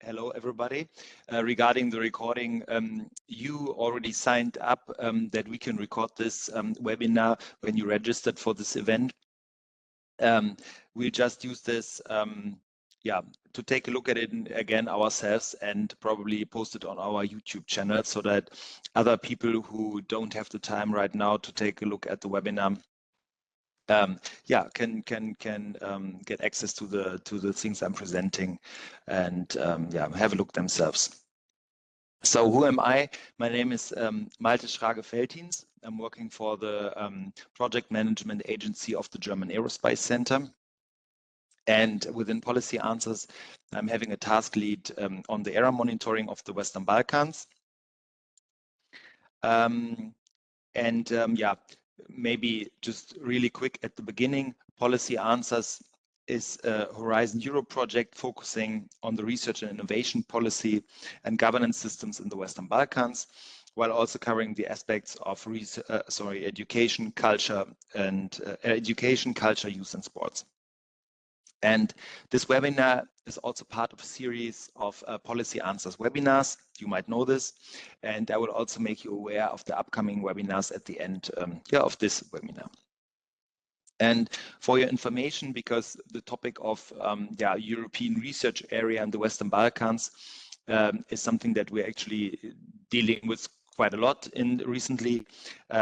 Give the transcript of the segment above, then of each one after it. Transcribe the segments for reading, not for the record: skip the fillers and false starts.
Hello, everybody. Regarding the recording, you already signed up that we can record this webinar when you registered for this event. We'll just use this to take a look at it again ourselves and probably post it on our YouTube channel so that other people who don't have the time right now to take a look at the webinar can get access to the things I'm presenting and have a look themselves. So who am I? My name is Malte Schrage-Veltins. I'm working for the project management agency of the German Aerospace Center. And within Policy Answers, I'm having a task lead on the ERA monitoring of the Western Balkans. Maybe just really quick at the beginning, Policy Answers is a Horizon Europe project focusing on the research and innovation policy and governance systems in the Western Balkans, while also covering the aspects of education, culture, youth, and sports. And this webinar is also part of a series of Policy Answers webinars. You might know this. And I will also make you aware of the upcoming webinars at the end of this webinar. And for your information, because the topic of European research area in the Western Balkans is something that we're actually dealing with quite a lot recently.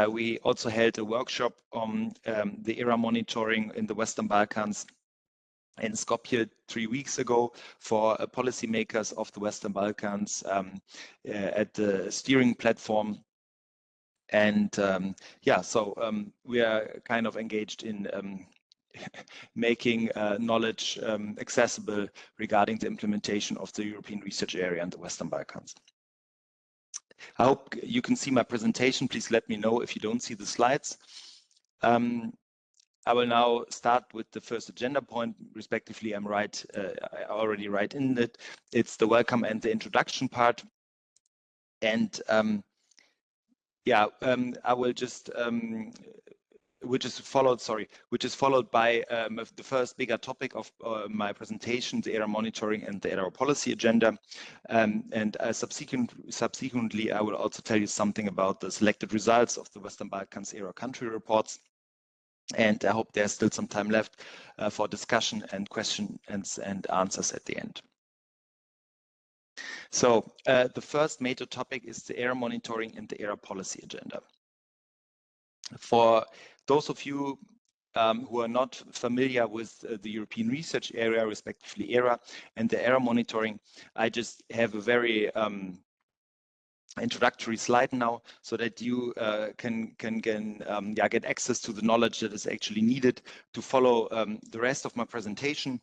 We also held a workshop on the ERA monitoring in the Western Balkans in Skopje 3 weeks ago for policymakers of the Western Balkans at the steering platform. And we are kind of engaged in making knowledge accessible regarding the implementation of the European research area in the Western Balkans. I hope you can see my presentation. Please let me know if you don't see the slides. I will now start with the first agenda point, respectively. I already write in it. It's the welcome and the introduction part. And I will just, which is followed by the first bigger topic of my presentation, the ERA monitoring and the ERA policy agenda. Subsequently, I will also tell you something about the selected results of the Western Balkans ERA country reports. And I hope there's still some time left for discussion and questions and answers at the end. So the first major topic is the ERA monitoring and the ERA policy agenda. For those of you who are not familiar with the European research area, respectively ERA, and the ERA monitoring, I just have a very introductory slide now so that you can get access to the knowledge that is actually needed to follow the rest of my presentation.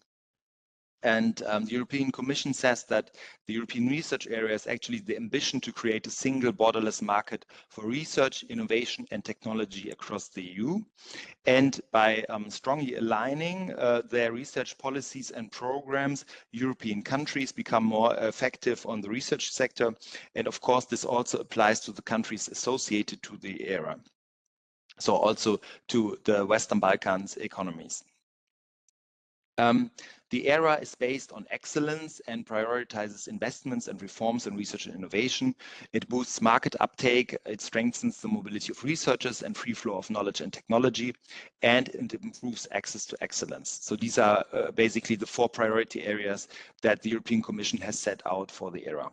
And the European Commission says that the European research area is actually the ambition to create a single borderless market for research, innovation, and technology across the EU. And by strongly aligning their research policies and programs, European countries become more effective on the research sector. And of course, this also applies to the countries associated to the ERA. So also to the Western Balkans economies. The ERA is based on excellence and prioritizes investments and reforms in research and innovation. It boosts market uptake, it strengthens the mobility of researchers and free flow of knowledge and technology, and it improves access to excellence. So these are basically the 4 priority areas that the European Commission has set out for the ERA.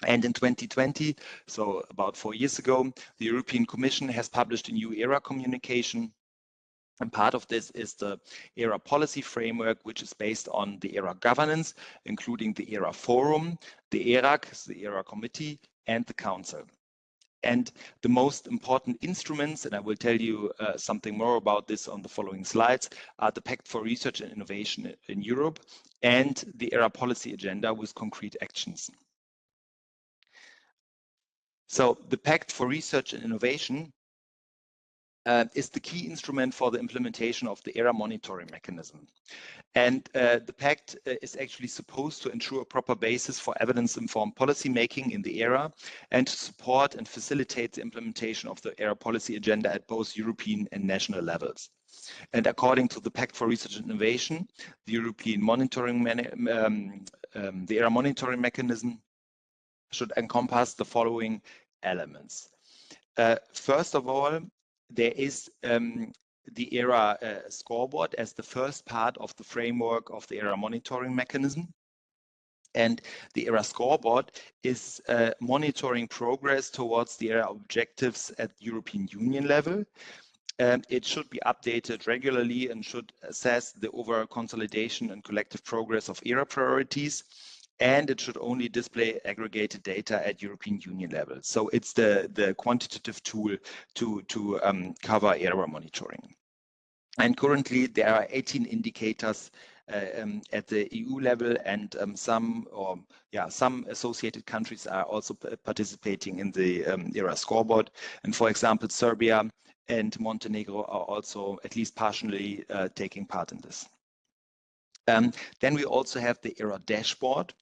And in 2020, so about 4 years ago, the European Commission has published a new ERA communication. And part of this is the ERA policy framework, which is based on the ERA governance, including the ERA forum, the ERAC, the ERA committee, and the council. And the most important instruments, and I will tell you something more about this on the following slides, are the Pact for Research and Innovation in Europe and the ERA policy agenda with concrete actions. So the Pact for Research and Innovation is the key instrument for the implementation of the ERA monitoring mechanism. And the pact is actually supposed to ensure a proper basis for evidence-informed policy making in the ERA and to support and facilitate the implementation of the ERA policy agenda at both European and national levels. And according to the Pact for Research and Innovation, the European monitoring the ERA monitoring mechanism should encompass the following elements. First of all, there is the ERA scoreboard as the first part of the framework of the ERA monitoring mechanism. And the ERA scoreboard is monitoring progress towards the ERA objectives at European Union level. It should be updated regularly and should assess the overall consolidation and collective progress of ERA priorities. And it should only display aggregated data at European Union level. So it's the quantitative tool to cover ERA monitoring. And currently there are 18 indicators at the EU level, and some associated countries are also participating in the ERA scoreboard. And for example, Serbia and Montenegro are also at least partially taking part in this. Then we also have the ERA dashboard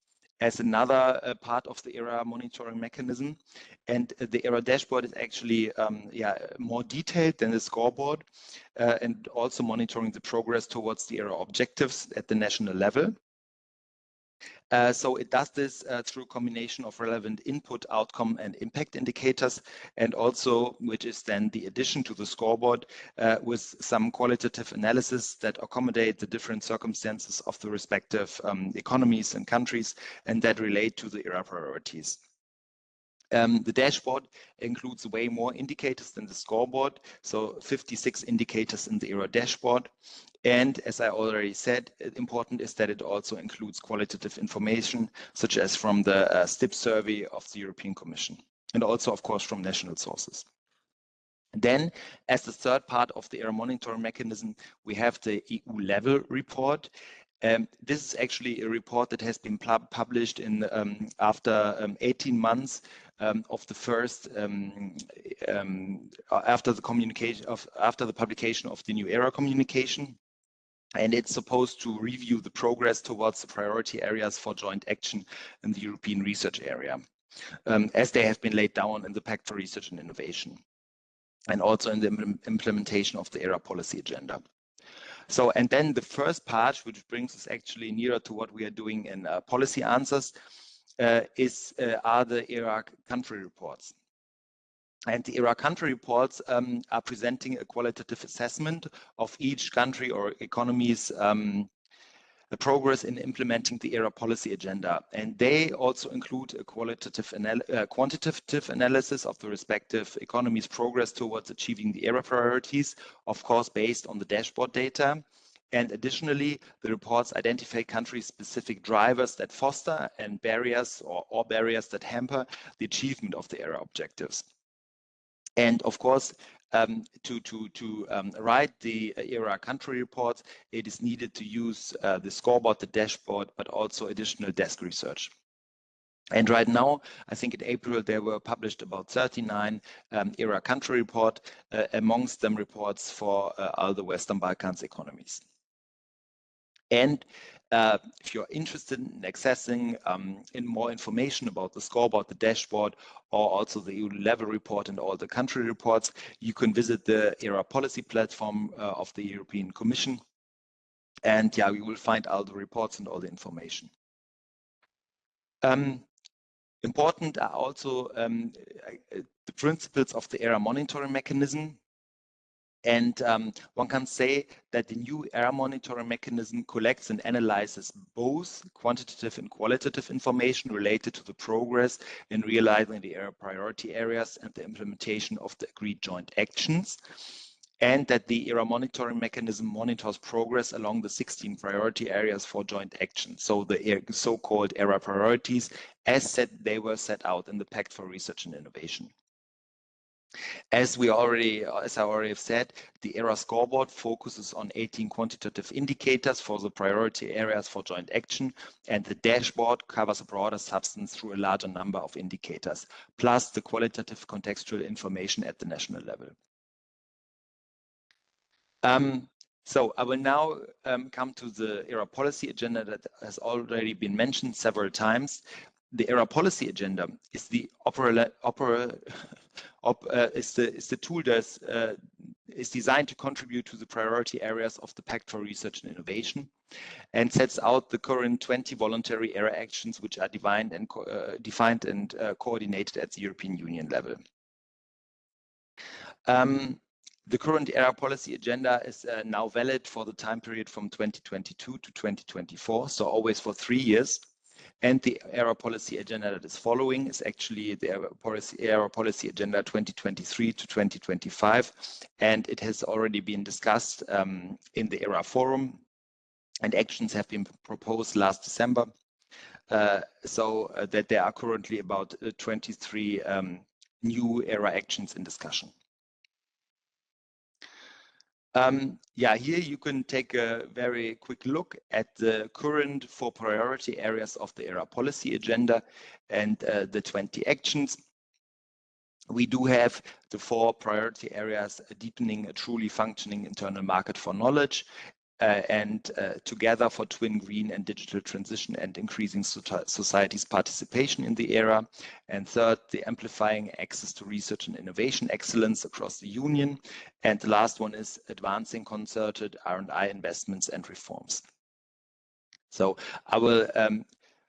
as another part of the ERA monitoring mechanism. And the ERA dashboard is actually more detailed than the scoreboard and also monitoring the progress towards the ERA objectives at the national level. So it does this through a combination of relevant input, outcome, and impact indicators, and also, which is then the addition to the scoreboard, with some qualitative analysis that accommodate the different circumstances of the respective economies and countries, and that relate to the ERA priorities. The dashboard includes way more indicators than the scoreboard, so 56 indicators in the ERA dashboard. And as I already said, important is that it also includes qualitative information, such as from the STIP survey of the European Commission, and also, of course, from national sources. Then, as the third part of the ERA monitoring mechanism, we have the EU level report. This is actually a report that has been published in after 18 months of the first after the publication of the new ERA communication. And it's supposed to review the progress towards the priority areas for joint action in the European research area, as they have been laid down in the Pact for Research and Innovation, and also in the implementation of the ERA policy agenda. So, and then the first part, which brings us actually nearer to what we are doing in policy answers, are the ERA country reports. And the ERA country reports are presenting a qualitative assessment of each country or economy's the progress in implementing the ERA policy agenda. And they also include a quantitative analysis of the respective economy's progress towards achieving the ERA priorities, of course, based on the dashboard data. And additionally, the reports identify country-specific drivers that foster and barriers or barriers that hamper the achievement of the ERA objectives. And of course, to write the ERA country reports, it is needed to use the scoreboard, the dashboard, but also additional desk research. And right now, I think in April, there were published about 39 ERA country reports, amongst them reports for all the Western Balkans economies. And if you're interested in accessing in more information about the scoreboard, the dashboard, or also the EU level report and all the country reports, you can visit the ERA policy platform of the European Commission. And yeah, you will find all the reports and all the information. Important are also the principles of the ERA monitoring mechanism. And one can say that the new ERA monitoring mechanism collects and analyzes both quantitative and qualitative information related to the progress in realizing the ERA priority areas and the implementation of the agreed joint actions, and that the ERA monitoring mechanism monitors progress along the 16 priority areas for joint action, so the so-called ERA priorities, as they were set out in the Pact for Research and Innovation. As I already have said, the ERA scoreboard focuses on 18 quantitative indicators for the priority areas for joint action, and the dashboard covers a broader substance through a larger number of indicators, plus the qualitative contextual information at the national level. So I will now come to the ERA policy agenda that has already been mentioned several times. The ERA policy agenda is the tool that is designed to contribute to the priority areas of the Pact for Research and Innovation, and sets out the current 20 voluntary ERA actions which are defined and coordinated at the European Union level. The current ERA policy agenda is now valid for the time period from 2022 to 2024, so always for 3 years. And the ERA policy agenda that is following is actually the ERA policy agenda 2023 to 2025, and it has already been discussed in the ERA forum, and actions have been proposed last December, so that there are currently about 23 new ERA actions in discussion. Here you can take a very quick look at the current 4 priority areas of the ERA policy agenda and the 20 actions. We do have the 4 priority areas: deepening a truly functioning internal market for knowledge, and together for twin green and digital transition and increasing society's participation in the ERA. And third, the amplifying access to research and innovation excellence across the Union. And the last one is advancing concerted R&I investments and reforms. So I will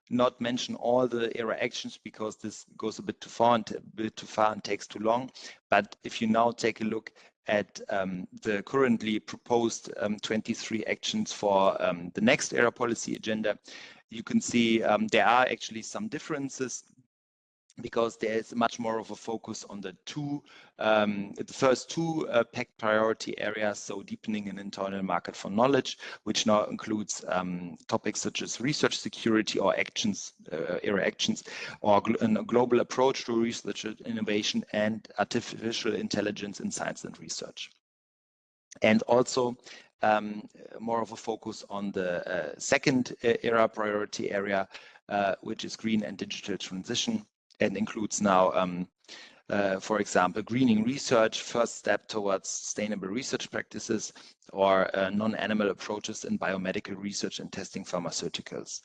not mention all the ERA actions because this goes a bit too far and takes too long. But if you now take a look at the currently proposed 23 actions for the next ERA policy agenda, you can see there are actually some differences, because there is much more of a focus on the first two PACT priority areas, so deepening an internal market for knowledge, which now includes topics such as research security or actions, ERA actions, or a global approach to research and innovation, and artificial intelligence in science and research. And also more of a focus on the second ERA priority area, which is green and digital transition, and includes now, for example, greening research, first step towards sustainable research practices, or non-animal approaches in biomedical research and testing pharmaceuticals.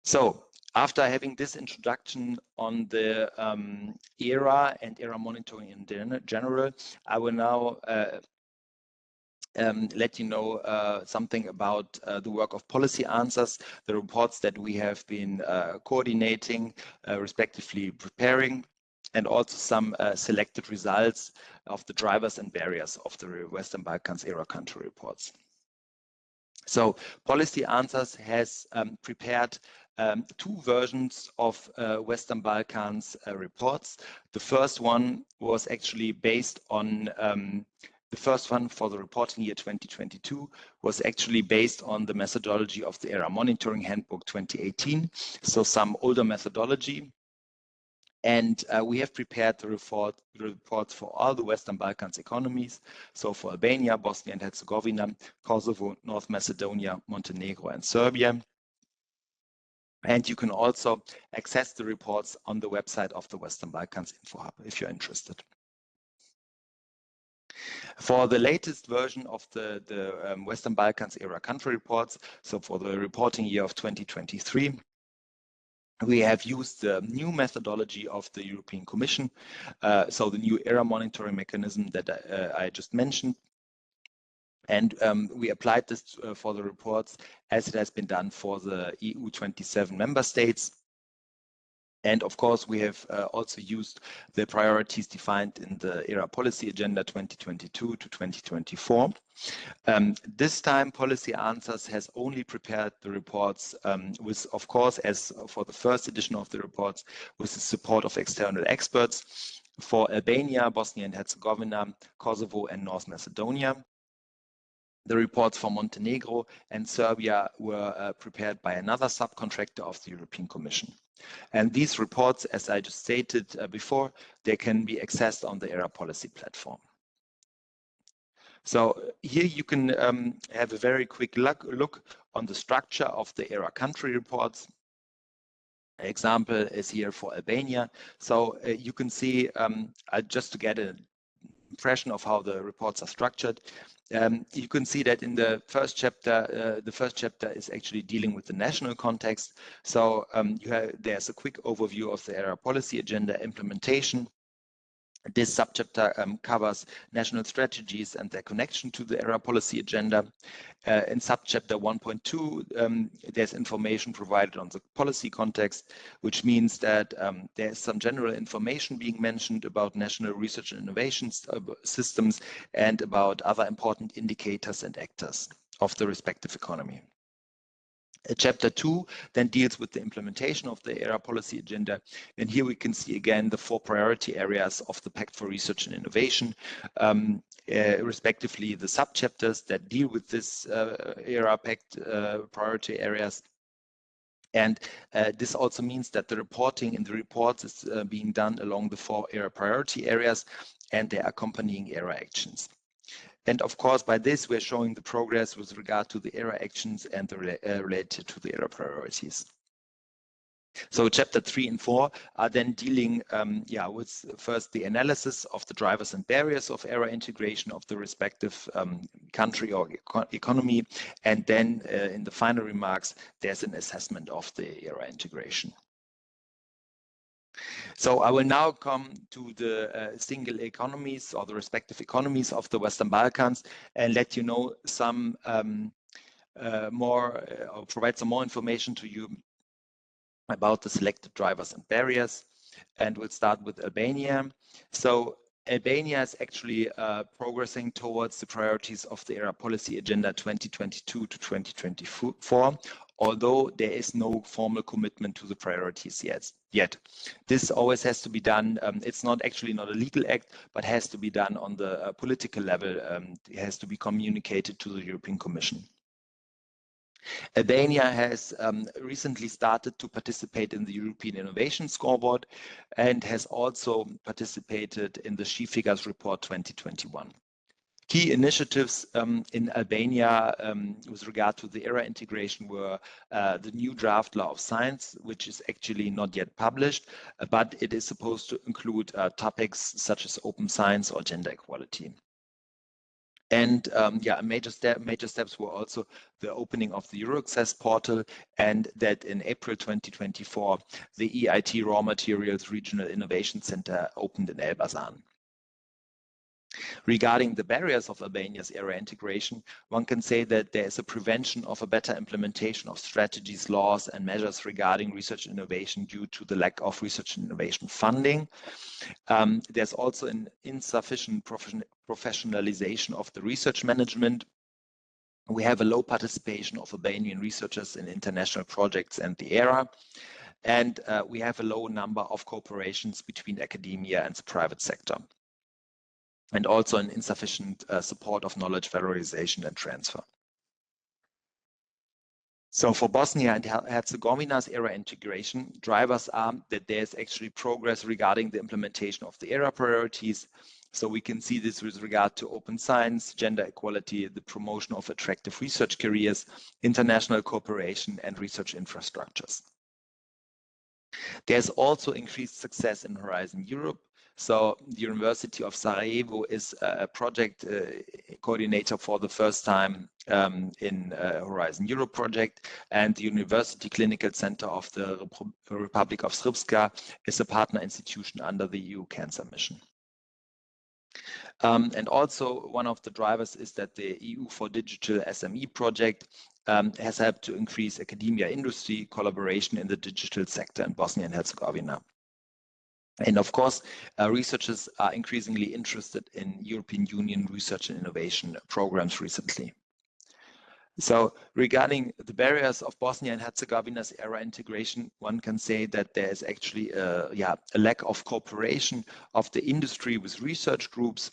So after having this introduction on the ERA and ERA monitoring in general, I will now let you know something about the work of Policy Answers, the reports that we have been coordinating, respectively preparing, and also some selected results of the drivers and barriers of the Western Balkans ERA country reports. So Policy Answers has prepared 2 versions of Western Balkans reports. The first one was actually based on the first one for the reporting year 2022 was actually based on the methodology of the ERA Monitoring Handbook 2018, so some older methodology. And we have prepared the reports for all the Western Balkans economies, so for Albania, Bosnia and Herzegovina, Kosovo, North Macedonia, Montenegro, and Serbia. And you can also access the reports on the website of the Western Balkans Info Hub if you're interested. For the latest version of the Western Balkans ERA country reports, so for the reporting year of 2023, we have used the new methodology of the European Commission, so the new ERA monitoring mechanism that I just mentioned. And we applied this for the reports as it has been done for the EU 27 member states. And of course, we have also used the priorities defined in the ERA policy agenda 2022 to 2024. This time, Policy Answers has only prepared the reports with, of course, as for the first edition of the reports, with the support of external experts for Albania, Bosnia and Herzegovina, Kosovo, and North Macedonia. The reports for Montenegro and Serbia were prepared by another subcontractor of the European Commission. And these reports, as I just stated before, they can be accessed on the ERA policy platform. So here you can have a very quick look on the structure of the ERA country reports. An example is here for Albania. So you can see, just to get an impression of how the reports are structured, you can see that in the first chapter is actually dealing with the national context. So there's a quick overview of the ERA policy agenda implementation, This subchapter covers national strategies and their connection to the ERA policy agenda. In subchapter 1.2, there's information provided on the policy context, which means that there's some general information being mentioned about national research and innovation systems and about other important indicators and actors of the respective economy. Chapter 2 then deals with the implementation of the ERA policy agenda. And here we can see again the 4 priority areas of the Pact for Research and Innovation, respectively the subchapters that deal with this ERA Pact priority areas. And this also means that the reporting in the reports is being done along the 4 ERA priority areas and their accompanying ERA actions. And of course, by this, we're showing the progress with regard to the ERA actions and the related to the ERA priorities. So chapter 3 and 4 are then dealing with first the analysis of the drivers and barriers of ERA integration of the respective country or economy. And then in the final remarks, there's an assessment of the ERA integration. So I will now come to the single economies or the respective economies of the Western Balkans and let you know some more or provide some more information to you about the selected drivers and barriers. And we'll start with Albania. So Albania is actually progressing towards the priorities of the ERA policy agenda 2022 to 2024, although there is no formal commitment to the priorities yet. This always has to be done. It's not actually not a legal act, but has to be done on the political level. It has to be communicated to the European Commission. Albania has recently started to participate in the European Innovation Scoreboard and has also participated in the She Figures Report 2021. Key initiatives in Albania with regard to the ERA integration were the new draft law of science, which is actually not yet published, but it is supposed to include topics such as open science or gender equality. And major steps were also the opening of the Euro-Access portal, and that in April 2024, the EIT Raw Materials Regional Innovation Center opened in Elbasan. Regarding the barriers of Albania's ERA integration, one can say that there is a prevention of a better implementation of strategies, laws, and measures regarding research and innovation due to the lack of research and innovation funding. There's also an insufficient professionalization of the research management. We have a low participation of Albanian researchers in international projects and the ERA. And we have a low number of cooperations between academia and the private sector. And also an insufficient support of knowledge valorization and transfer. So for Bosnia and Herzegovina's ERA integration, drivers are that there's actually progress regarding the implementation of the ERA priorities. So we can see this with regard to open science, gender equality, the promotion of attractive research careers, international cooperation, and research infrastructures. There's also increased success in Horizon Europe. So the University of Sarajevo is a project coordinator for the first time in Horizon Europe project, and the University Clinical Center of the Republic of Srpska is a partner institution under the EU Cancer Mission. And also one of the drivers is that the EU for Digital SME project has helped to increase academia industry collaboration in the digital sector in Bosnia and Herzegovina. And of course, researchers are increasingly interested in European Union research and innovation programs recently. So regarding the barriers of Bosnia and Herzegovina's ERA integration, one can say that there is actually a lack of cooperation of the industry with research groups,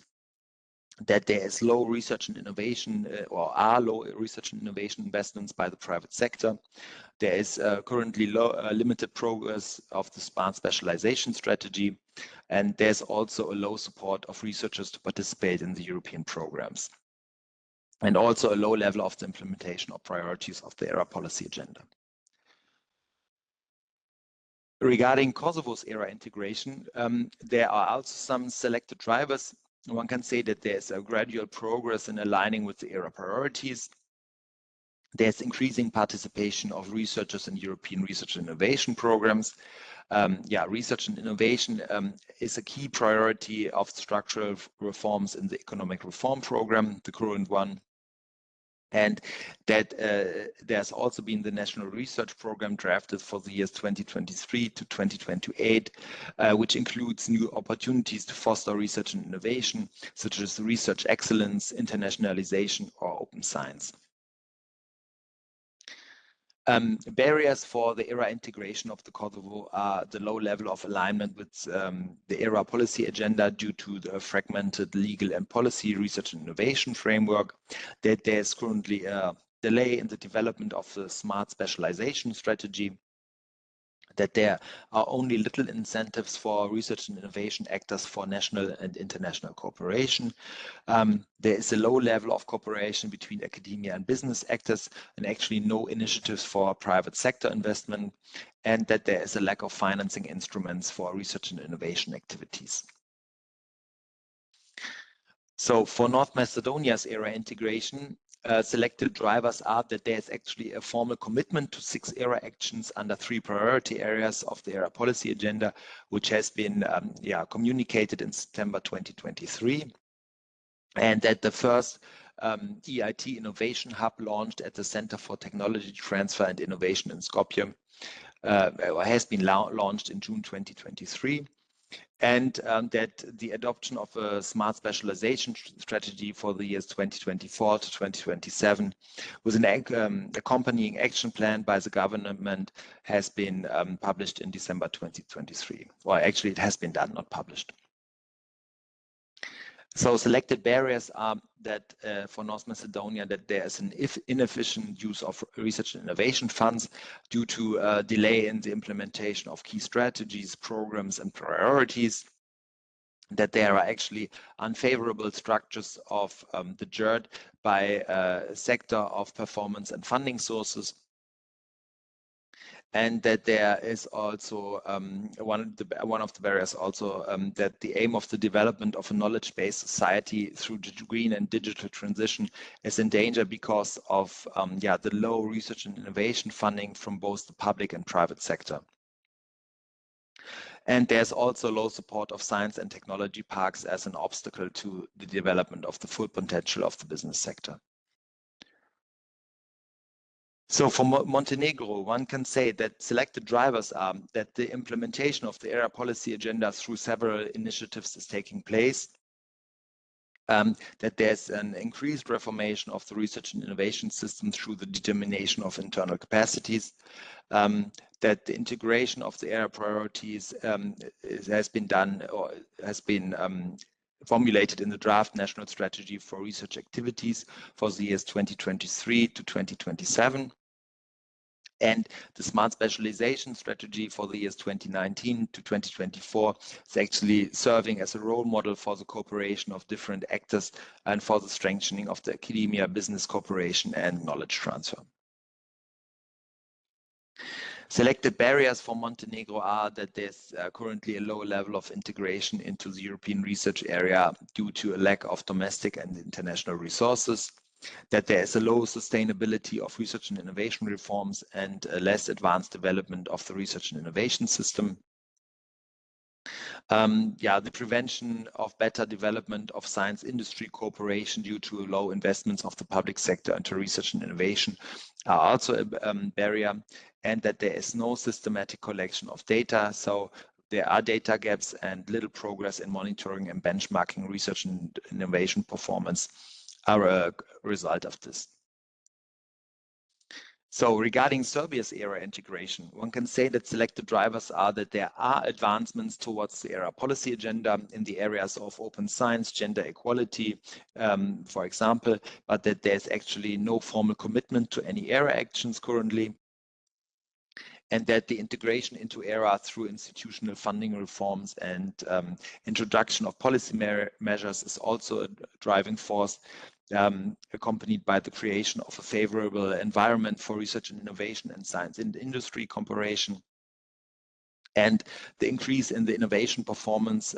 that there is low research and innovation low research and innovation investments by the private sector. There is currently limited progress of the smart specialization strategy, and there's also a low support of researchers to participate in the European programs, and also a low level of the implementation of priorities of the ERA policy agenda. Regarding Kosovo's ERA integration, there are also some selected drivers. One can say that there's a gradual progress in aligning with the ERA priorities. There's increasing participation of researchers in European research and innovation programs. research and innovation is a key priority of structural reforms in the economic reform program, the current one. And that there's also been the National Research Program drafted for the years 2023 to 2028, which includes new opportunities to foster research and innovation, such as research excellence, internationalization, or open science. Barriers for the ERA integration of the Kosovo are the low level of alignment with the ERA policy agenda due to the fragmented legal and policy research and innovation framework, that there's currently a delay in the development of the smart specialization strategy, that there are only little incentives for research and innovation actors for national and international cooperation. There is a low level of cooperation between academia and business actors, and actually no initiatives for private sector investment, and that there is a lack of financing instruments for research and innovation activities. So for North Macedonia's ERA integration, selected drivers are that there's actually a formal commitment to 6 ERA actions under 3 priority areas of the ERA policy agenda, which has been communicated in September 2023. And that the first EIT Innovation Hub launched at the Center for Technology Transfer and Innovation in Skopje has been launched in June 2023. And that the adoption of a smart specialization strategy for the years 2024 to 2027 with an accompanying action plan by the government has been published in December 2023. Well, actually it has been done, not published. So selected barriers are that for North Macedonia, that there is an inefficient use of research and innovation funds due to a delay in the implementation of key strategies, programs, and priorities, that there are actually unfavorable structures of the JERD by sector of performance and funding sources, and that there is also one of the barriers also that the aim of the development of a knowledge-based society through the green and digital transition is in danger because of the low research and innovation funding from both the public and private sector. And there's also low support of science and technology parks as an obstacle to the development of the full potential of the business sector. So for Montenegro, one can say that selected drivers are that the implementation of the ERA policy agenda through several initiatives is taking place, that there's an increased reformation of the research and innovation system through the determination of internal capacities, that the integration of the ERA priorities has been done or has been formulated in the draft national strategy for research activities for the years 2023 to 2027. And the smart specialization strategy for the years 2019 to 2024 is actually serving as a role model for the cooperation of different actors and for the strengthening of the academia business cooperation and knowledge transfer. Selected barriers for Montenegro are that there's currently a low level of integration into the European research area due to a lack of domestic and international resources, that there is a low sustainability of research and innovation reforms and a less advanced development of the research and innovation system. The prevention of better development of science industry cooperation due to low investments of the public sector into research and innovation are also a barrier, and that there is no systematic collection of data. So there are data gaps and little progress in monitoring and benchmarking research and innovation performance are a result of this. So regarding Serbia's ERA integration, one can say that selected drivers are that there are advancements towards the ERA policy agenda in the areas of open science, gender equality, for example, but that there's actually no formal commitment to any ERA actions currently, and that the integration into ERA through institutional funding reforms and introduction of policy measures is also a driving force, accompanied by the creation of a favorable environment for research and innovation and science and industry cooperation. And the increase in the innovation performance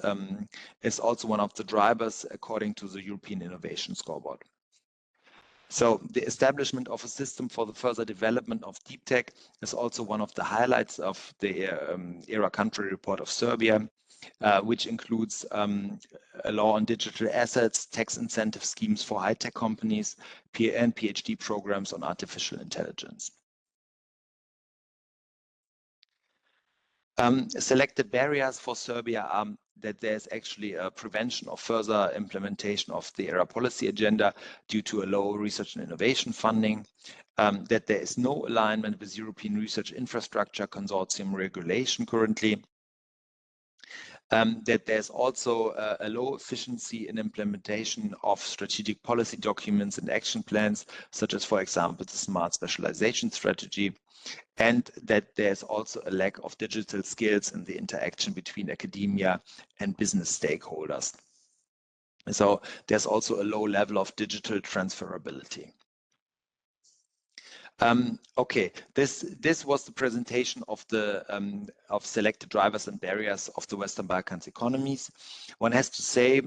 is also one of the drivers according to the European Innovation Scoreboard. So the establishment of a system for the further development of deep tech is also one of the highlights of the ERA country report of Serbia, which includes a law on digital assets, tax incentive schemes for high-tech companies, and PhD programs on artificial intelligence. Selected barriers for Serbia are that there's actually a prevention of further implementation of the ERA policy agenda due to a low research and innovation funding, that there is no alignment with European Research Infrastructure Consortium regulation currently, that there's also a low efficiency in implementation of strategic policy documents and action plans, such as, for example, the smart specialization strategy, and that there's also a lack of digital skills in the interaction between academia and business stakeholders. So there's also a low level of digital transferability. Okay, this was the presentation of the of selected drivers and barriers of the Western Balkans economies. One has to say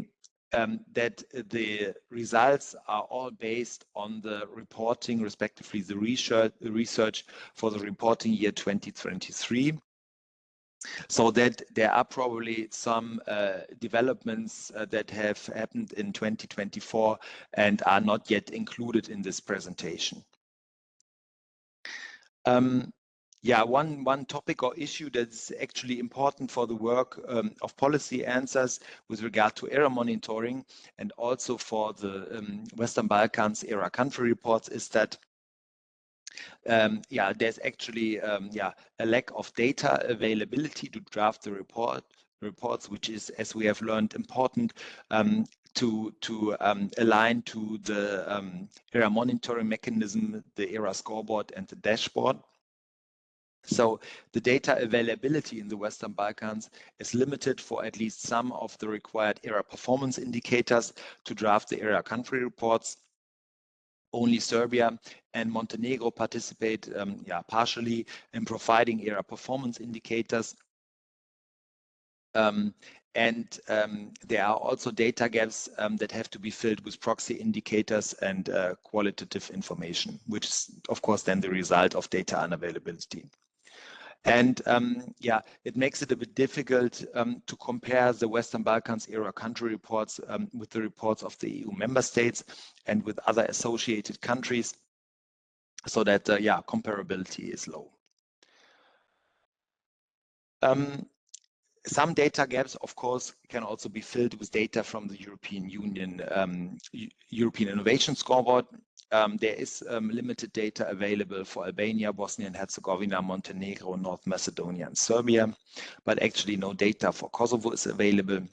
that the results are all based on the reporting, respectively the research for the reporting year 2023. So that there are probably some developments that have happened in 2024 and are not yet included in this presentation. Yeah, one topic or issue that's actually important for the work of policy answers with regard to ERA monitoring and also for the Western Balkans ERA country reports is that yeah, there's actually yeah, a lack of data availability to draft the reports, which is, as we have learned, important to align to the ERA monitoring mechanism, the ERA scoreboard and the dashboard. So the data availability in the Western Balkans is limited for at least some of the required ERA performance indicators to draft the ERA country reports. Only Serbia and Montenegro participate yeah, partially in providing ERA performance indicators. There are also data gaps that have to be filled with proxy indicators and qualitative information, which is, of course, then the result of data unavailability. And yeah, it makes it a bit difficult to compare the Western Balkans ERA country reports with the reports of the EU member states and with other associated countries, so that yeah, comparability is low. Some data gaps, of course, can also be filled with data from the European Union European Innovation Scoreboard. There is limited data available for Albania, Bosnia and Herzegovina, Montenegro, North Macedonia, and Serbia, but actually no data for Kosovo is available.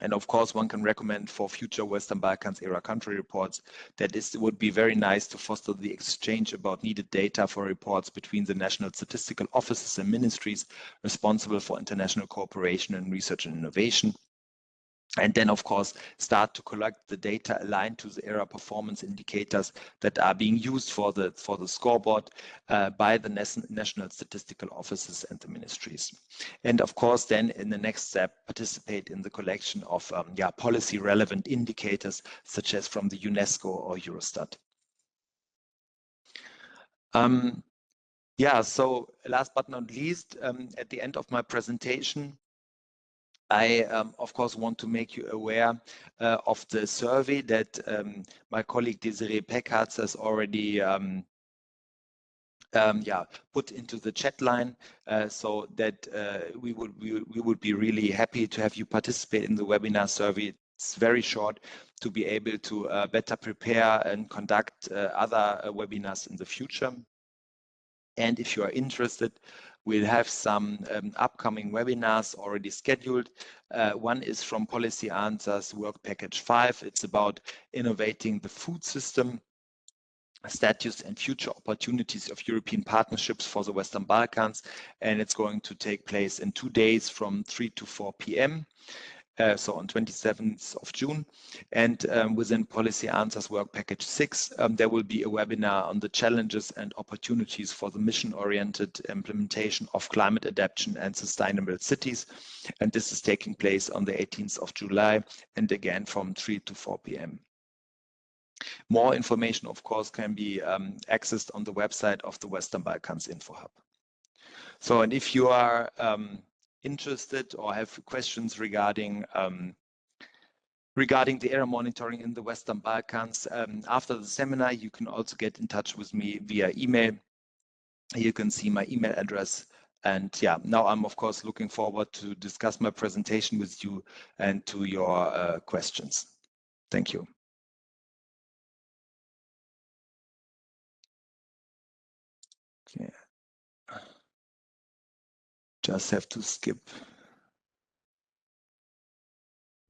And of course, one can recommend for future Western Balkans ERA country reports that it would be very nice to foster the exchange about needed data for reports between the national statistical offices and ministries responsible for international cooperation and research and innovation. And then, of course, start to collect the data aligned to the ERA performance indicators that are being used for the scoreboard by the national statistical offices and the ministries. And of course, then in the next step, participate in the collection of yeah, policy relevant indicators, such as from the UNESCO or Eurostat. Yeah, so last but not least, at the end of my presentation, I, of course, want to make you aware of the survey that my colleague Desiree Peckards has already yeah, put into the chat line, so that we would be really happy to have you participate in the webinar survey. It's very short to be able to better prepare and conduct other webinars in the future. And if you are interested, we'll have some upcoming webinars already scheduled. One is from Policy Answers Work Package 5. It's about innovating the food system, status and future opportunities of European partnerships for the Western Balkans. And it's going to take place in 2 days from 3 to 4 p.m. So on 27th of June. And within Policy Answers Work Package 6, there will be a webinar on the challenges and opportunities for the mission-oriented implementation of climate adaptation and sustainable cities. And this is taking place on the 18th of July, and again from 3 to 4 p.m. More information, of course, can be accessed on the website of the Western Balkans Info Hub. So, and if you are interested or have questions regarding the ERA monitoring in the Western Balkans, after the seminar, you can also get in touch with me via email. You can see my email address. And yeah, now I'm of course looking forward to discuss my presentation with you and to your questions. Thank you. Okay. Just have to skip.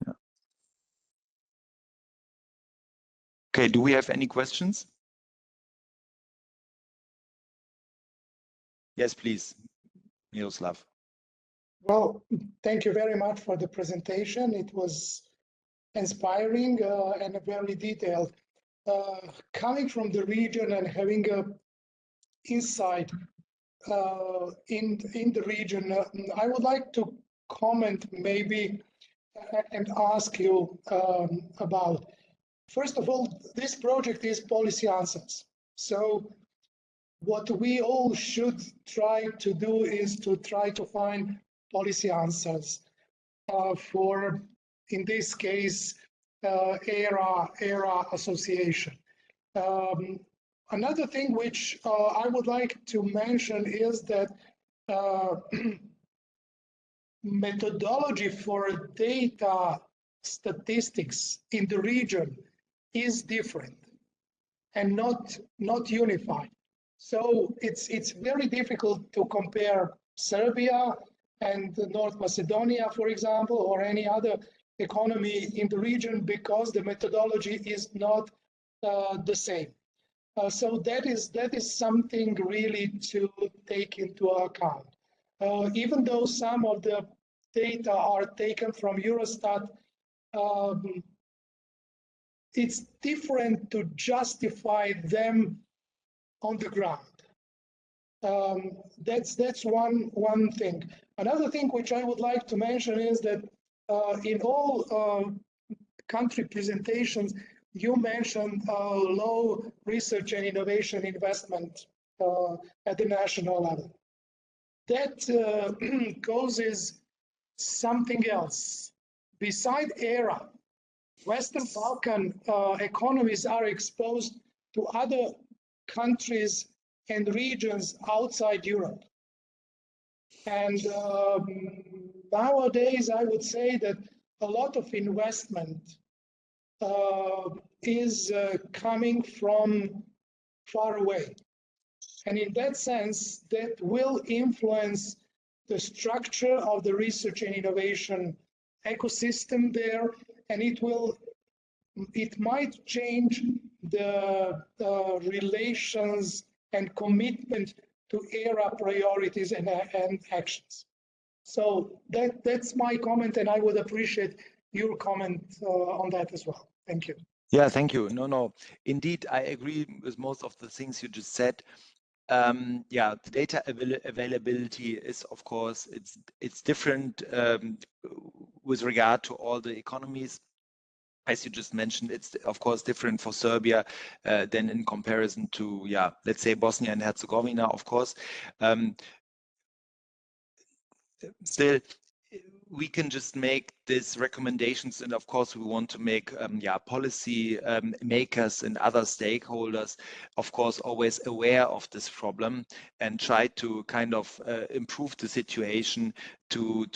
Yeah. Okay, do we have any questions? Yes, please, Miroslav. Well, thank you very much for the presentation. It was inspiring and very detailed. Coming from the region and having a insight in the region, I would like to comment maybe and ask you about, first of all, this project is policy answers. So what we all should try to do is to try to find policy answers for, in this case, ERA association. Another thing which I would like to mention is that methodology for data statistics in the region is different and not unified. So it's very difficult to compare Serbia and North Macedonia, for example, or any other economy in the region because the methodology is not the same. So that is something really to take into account. Even though some of the data are taken from Eurostat, it's different to justify them on the ground. That's one thing. Another thing which I would like to mention is that in all country presentations, you mentioned low research and innovation investment at the national level. That causes something else. Beside ERA, Western Balkan economies are exposed to other countries and regions outside Europe. And nowadays, I would say that a lot of investment is coming from far away. And in that sense, that will influence the structure of the research and innovation ecosystem there, and it might change the relations and commitment to ERA priorities and actions. So that's my comment, and I would appreciate your comment on that as well. Thank you. Yeah, thank you. No, indeed, I agree with most of the things you just said. Yeah, the data availability is, of course, it's different with regard to all the economies. As you just mentioned, it's of course different for Serbia than in comparison to, yeah, let's say Bosnia and Herzegovina, of course. Still, we can just make these recommendations, and of course we want to make policy makers and other stakeholders, of course, always aware of this problem and try to kind of improve the situation to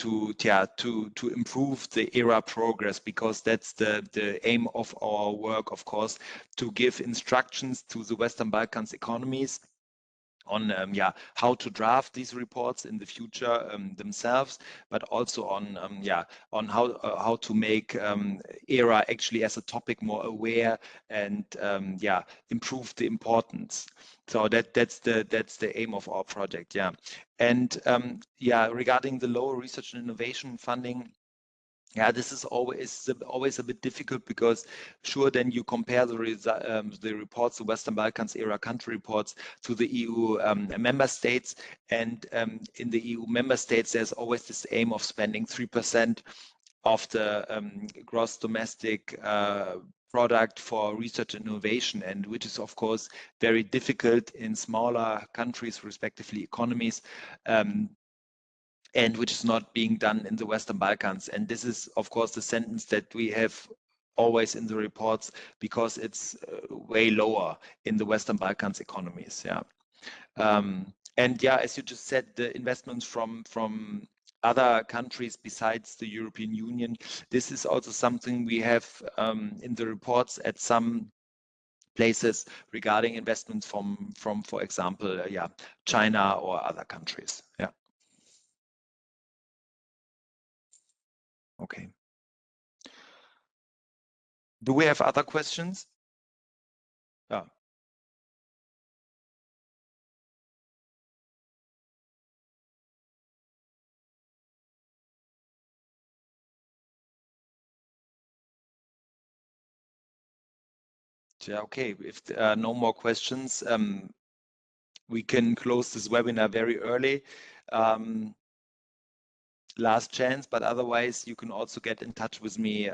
improve the ERA progress, because that's the aim of our work, of course, to give instructions to the Western Balkans economies on how to draft these reports in the future themselves, but also on how to make ERA actually as a topic more aware and improve the importance. So that's the aim of our project. Yeah, and regarding the lower research and innovation funding. Yeah, this is always a bit difficult, because sure, then you compare the reports, the Western Balkans ERA country reports, to the EU member states, and in the EU member states, there's always this aim of spending 3% of the gross domestic product for research and innovation, and which is of course very difficult in smaller countries, respectively economies, and which is not being done in the Western Balkans. And this is of course the sentence that we have always in the reports, because it's way lower in the Western Balkans economies. Yeah. And yeah, as you just said, the investments from other countries besides the European Union, this is also something we have in the reports at some places regarding investments from for example, yeah, China or other countries. Yeah. Okay. Do we have other questions? Yeah. Yeah, okay. If there are no more questions, we can close this webinar very early. Last chance, but otherwise you can also get in touch with me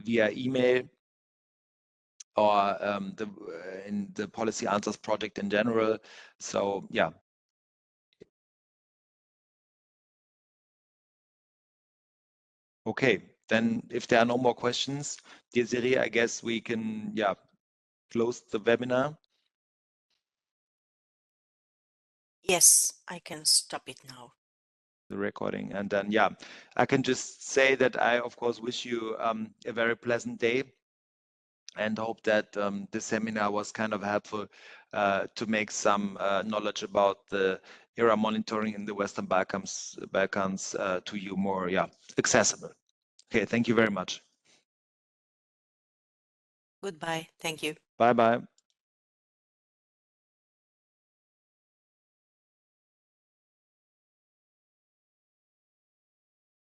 via email or in the Policy Answers project in general. So yeah. Okay, then if there are no more questions, dear Siri, I guess we can close the webinar. Yes, I can stop it now. The recording, and then I can just say that I of course wish you a very pleasant day, and hope that this seminar was kind of helpful to make some knowledge about the ERA monitoring in the Western Balkans to you more accessible. Okay, thank you very much. Goodbye. Thank you. Bye bye.